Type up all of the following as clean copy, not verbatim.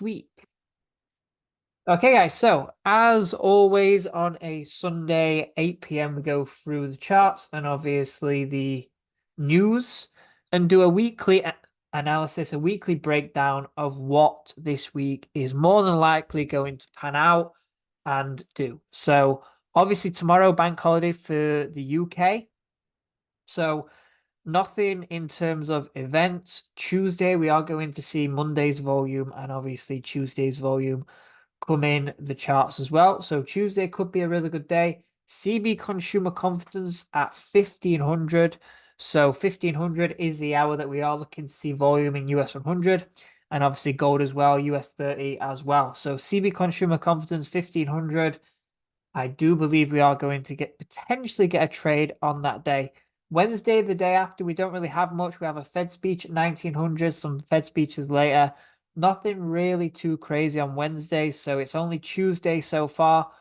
week. Okay, guys, so as always on a Sunday, 8 p.m., we go through the charts and obviously the news and do a weekly analysis, a weekly breakdown of what this week is more than likely going to pan out and do. So, obviously, tomorrow, bank holiday for the UK. So, nothing in terms of events. Tuesday, we are going to see Monday's volume and obviously Tuesday's volume come in the charts as well. So Tuesday could be a really good day. CB consumer confidence at 1500. So 1500 is the hour that we are looking to see volume in US 100 and obviously gold as well, US 30 as well. So CB consumer confidence 1500. I do believe we are going to potentially get a trade on that day. Wednesday, the day after, we don't really have much. We have a Fed speech at 1900, some Fed speeches later. Nothing really too crazy on Wednesday, so it's only Tuesday so far.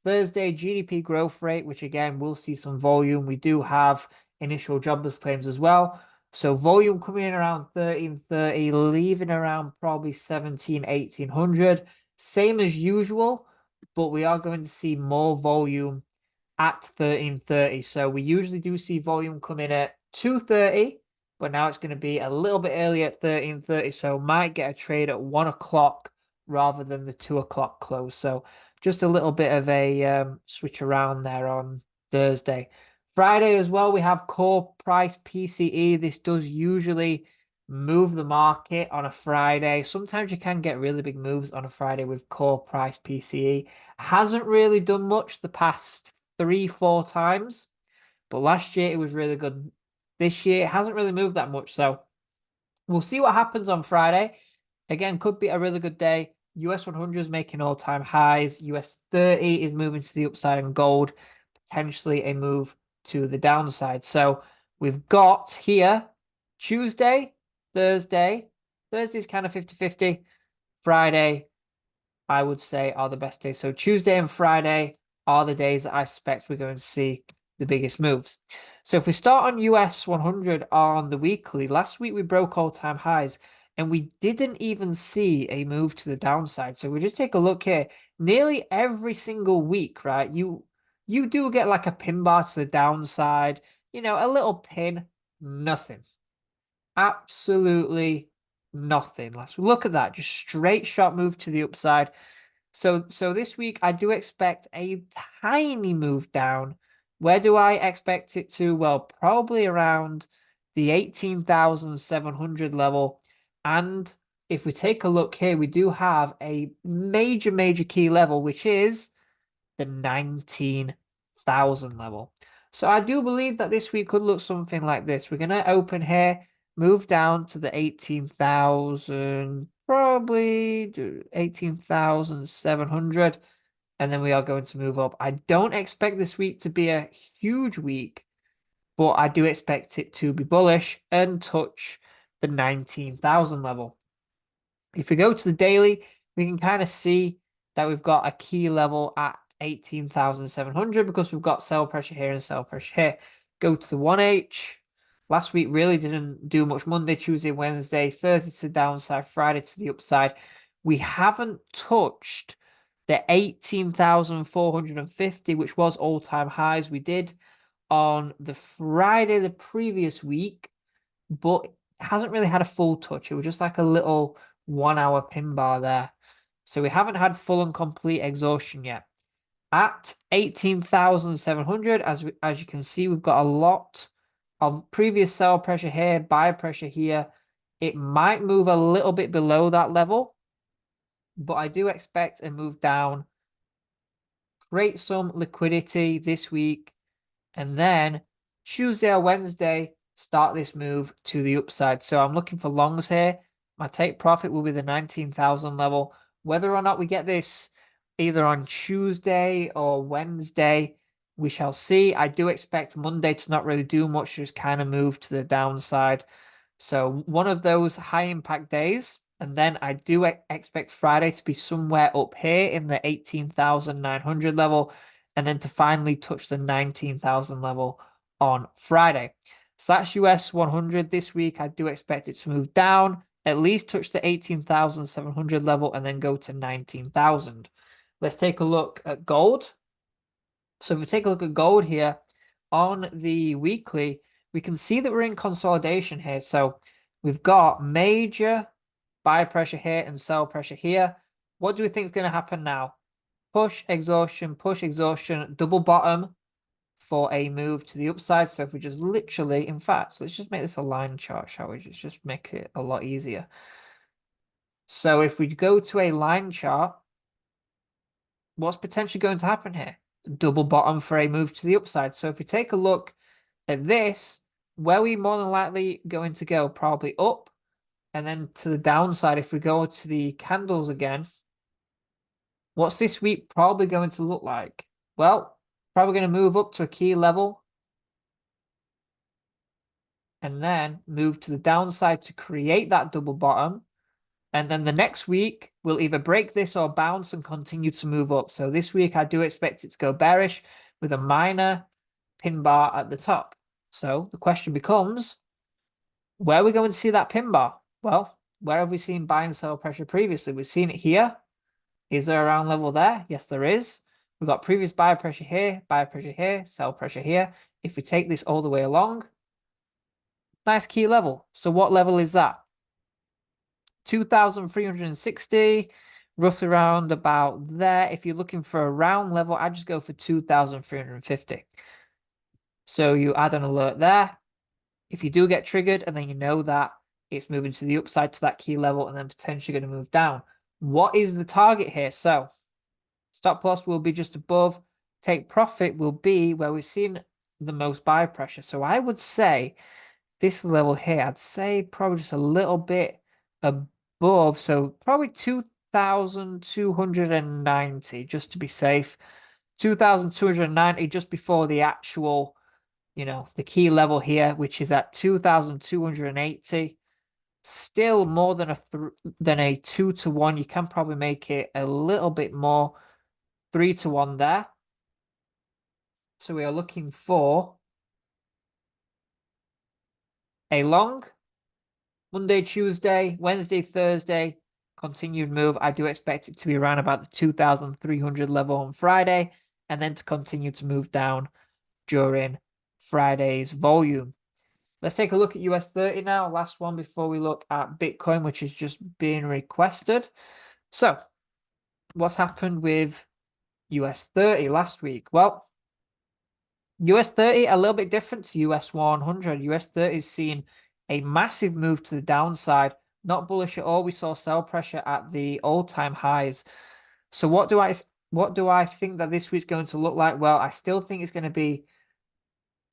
Thursday, GDP growth rate, which again, we'll see some volume. We do have initial jobless claims as well. So volume coming in around 1330, leaving around probably 1800. Same as usual, but we are going to see more volume at 1330. So we usually do see volume come in at 2:30, but now it's going to be a little bit earlier at 13:30. So might get a trade at 1 o'clock rather than the 2 o'clock close. So just a little bit of a switch around there on Thursday. Friday as well, we have core price PCE. This does usually move the market on a Friday. Sometimes you can get really big moves on a Friday with core price PCE. Hasn't really done much the past 3-4 times, but last year it was really good. This year it hasn't really moved that much, so we'll see what happens on Friday. Again, could be a really good day. US 100 is making all-time highs. US 30 is moving to the upside, and gold potentially a move to the downside. So we've got here Tuesday, Thursday. Thursday's kind of 50-50. Friday, I would say, are the best days. So Tuesday and Friday are the days that I suspect we're going to see the biggest moves. So if we start on US 100 on the weekly, last week we broke all-time highs and we didn't even see a move to the downside. So we just take a look here. Nearly every single week, right? You do get like a pin bar to the downside, a little pin, nothing. Absolutely nothing. Let's look at that. Just straight shot move to the upside. So this week I do expect a tiny move down. Where do I expect it to? Well, probably around the 18,700 level. And if we take a look here, we do have a major key level, which is the 19,000 level. So I do believe that this week could look something like this. We're going to open here, move down to the 18,000, probably 18,700, and then we are going to move up. I don't expect this week to be a huge week, but I do expect it to be bullish and touch the 19,000 level. If we go to the daily, we can kind of see that we've got a key level at 18,700 because we've got sell pressure here and sell pressure here. Go to the 1H. Last week really didn't do much. Monday, Tuesday, Wednesday, Thursday to the downside, Friday to the upside. We haven't touched the 18,450, which was all-time highs. We did on the Friday the previous week, but it hasn't really had a full touch. It was just like a little 1 hour pin bar there. So we haven't had full and complete exhaustion yet. At 18,700, as you can see, we've got a lot of previous sell pressure here, buy pressure here. It might move a little bit below that level, but I do expect a move down, create some liquidity this week, and then Tuesday or Wednesday, start this move to the upside. So I'm looking for longs here. My take profit will be the 19,000 level. Whether or not we get this either on Tuesday or Wednesday, we shall see. I do expect Monday to not really do much, just kind of move to the downside. So one of those high impact days. And then I do expect Friday to be somewhere up here in the 18,900 level, and then to finally touch the 19,000 level on Friday. So that's US 100 this week. I do expect it to move down, at least touch the 18,700 level and then go to 19,000. Let's take a look at gold. So if we take a look at gold here on the weekly, we can see that we're in consolidation here. So we've got major buy pressure here and sell pressure here. What do we think is going to happen now? Push, exhaustion, double bottom for a move to the upside. So if we just literally, in fact, let's just make this a line chart, shall we? Just make it a lot easier. So if we go to a line chart, what's potentially going to happen here? Double bottom for a move to the upside. So if we take a look at this, where are we more than likely going to go? Probably up. And then to the downside, if we go to the candles again, what's this week probably going to look like? Well, probably going to move up to a key level and then move to the downside to create that double bottom. And then the next week, we'll either break this or bounce and continue to move up. So this week, I do expect it to go bearish with a minor pin bar at the top. So the question becomes, where are we going to see that pin bar? Well, where have we seen buy and sell pressure previously? We've seen it here. Is there a round level there? Yes, there is. We've got previous buy pressure here, sell pressure here. If we take this all the way along, nice key level. So what level is that? 2,360, roughly around about there. If you're looking for a round level, I just go for 2,350. So you add an alert there. If you do get triggered and then you know that it's moving to the upside to that key level and then potentially going to move down. What is the target here? So stop loss will be just above. Take profit will be where we've seen the most buy pressure. So I would say this level here, I'd say probably just a little bit above. So probably 2,290 just to be safe. 2,290 just before the actual, the key level here, which is at 2,280. Still more than a 2-to-1. You can probably make it a little bit more. 3-to-1 there. So we are looking for a long Monday, Tuesday, Wednesday, Thursday, continued move. I do expect it to be around about the 2,300 level on Friday, and then to continue to move down during Friday's volume. Let's take a look at US 30 now. Last one before we look at Bitcoin, which is just being requested. So what's happened with US 30 last week? Well, US 30 a little bit different to US 100. US 30 is seeing a massive move to the downside. Not bullish at all. We saw sell pressure at the all-time highs. So what do I think that this week's going to look like? Well, I still think it's going to be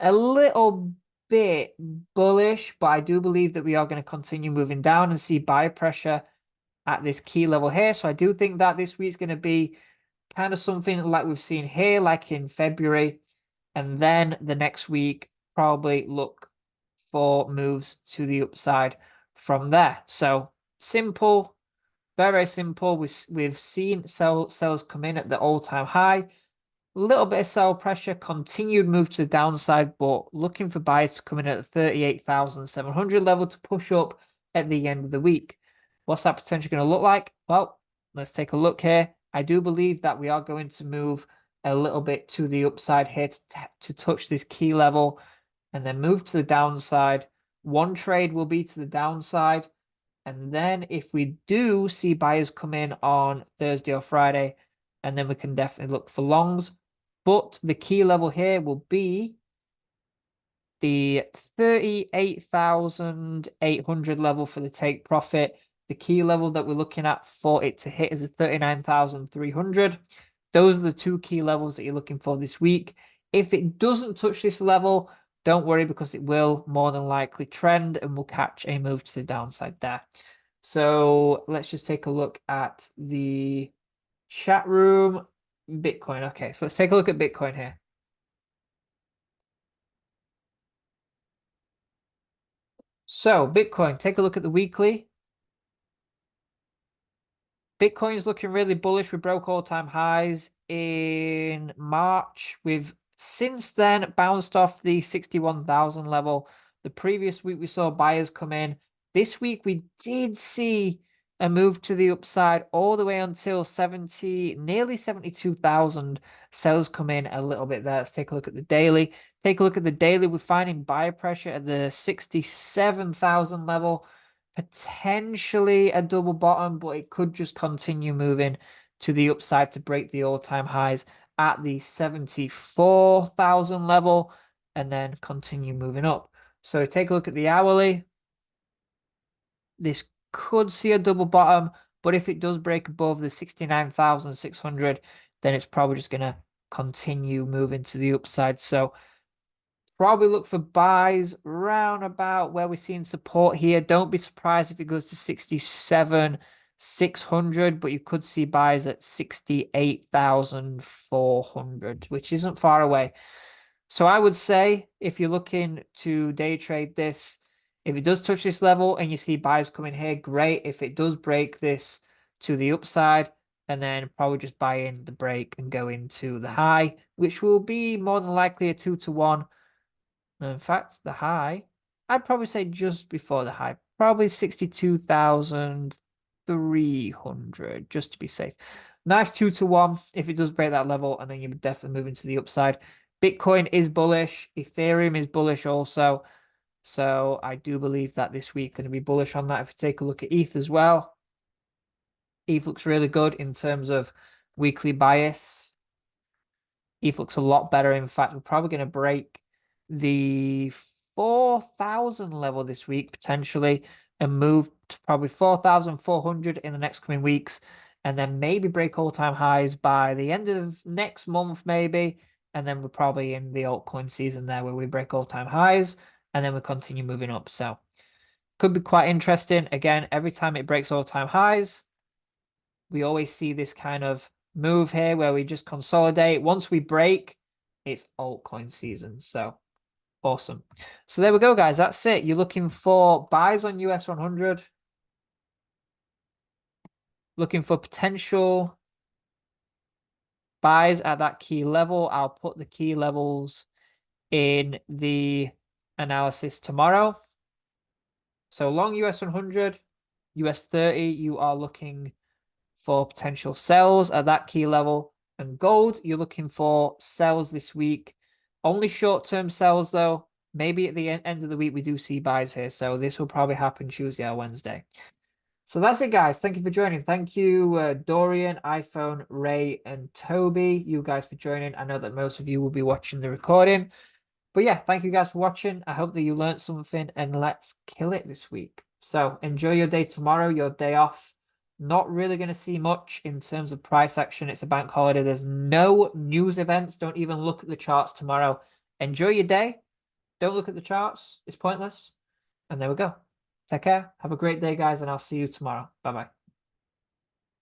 a little bit bullish, but I do believe that we are going to continue moving down and see buy pressure at this key level here. So I do think that this week's going to be kind of something like we've seen here, like in February. And then the next week, probably look for moves to the upside from there. So simple, very, very simple. We've seen sellers come in at the all-time high. A little bit of sell pressure, continued move to the downside, but looking for buyers to come in at the 38,700 level to push up at the end of the week. What's that potentially going to look like? Well, let's take a look here. I do believe that we are going to move a little bit to the upside here to touch this key level and then move to the downside. One trade will be to the downside. And then if we do see buyers come in on Thursday or Friday, and then we can definitely look for longs. But the key level here will be the 38,800 level for the take profit. The key level that we're looking at for it to hit is a 39,300. Those are the two key levels that you're looking for this week. If it doesn't touch this level, don't worry, because it will more than likely trend and we'll catch a move to the downside there. So let's just take a look at the chat room. Bitcoin. Okay, so let's take a look at Bitcoin here. So Bitcoin, take a look at the weekly. Bitcoin's looking really bullish. We broke all-time highs in March. We've since then bounced off the 61,000 level. The previous week we saw buyers come in This week we did see a move to the upside all the way until 70, nearly 72,000. Sellers come in a little bit there. Let's take a look at the daily. Take a look at the daily. We're finding buyer pressure at the 67,000 level. Potentially a double bottom, but it could just continue moving to the upside to break the all-time highs at the 74,000 level and then continue moving up. So take a look at the hourly. This could see a double bottom, but if it does break above the 69,600, then it's probably just going to continue moving to the upside. So probably look for buys round about where we're seeing support here. Don't be surprised if it goes to 67,600, but you could see buys at 68,400, which isn't far away. So I would say if you're looking to day trade this, if it does touch this level and you see buys coming here, great. If it does break this to the upside, and then probably just buy in the break and go into the high, which will be more than likely a 2-to-1. In fact, the high, I'd probably say just before the high, probably 62,300, just to be safe. Nice 2-to-1 if it does break that level, and then you're definitely moving to the upside. Bitcoin is bullish. Ethereum is bullish also. So I do believe that this week going to be bullish on that. If you take a look at ETH as well, ETH looks really good in terms of weekly bias. ETH looks a lot better. In fact, we're probably going to break the 4,000 level this week potentially and move to probably 4,400 in the next coming weeks, and then maybe break all-time highs by the end of next month maybe, and then we're probably in the altcoin season there where we break all-time highs and then we continue moving up. So could be quite interesting. Again, every time it breaks all-time highs, we always see this kind of move here where we just consolidate. Once we break, it's altcoin season. So awesome. So there we go, guys. That's it. You're looking for buys on US 100. Looking for potential buys at that key level. I'll put the key levels in the analysis tomorrow. So long US 100, US 30, you are looking for potential sells at that key level. And gold, you're looking for sells this week. Only short-term sells, though. Maybe at the end of the week, we do see buys here. So this will probably happen Tuesday or Wednesday. So that's it, guys. Thank you for joining. Thank you, Dorian, iPhone, Ray, and Toby. You guys for joining. I know that most of you will be watching the recording. But yeah, thank you guys for watching. I hope that you learned something, and let's kill it this week. So enjoy your day tomorrow, your day off. Not really going to see much in terms of price action. It's a bank holiday. There's no news events. Don't even look at the charts tomorrow. Enjoy your day. Don't look at the charts. It's pointless. And there we go. Take care. Have a great day, guys, and I'll see you tomorrow. Bye-bye.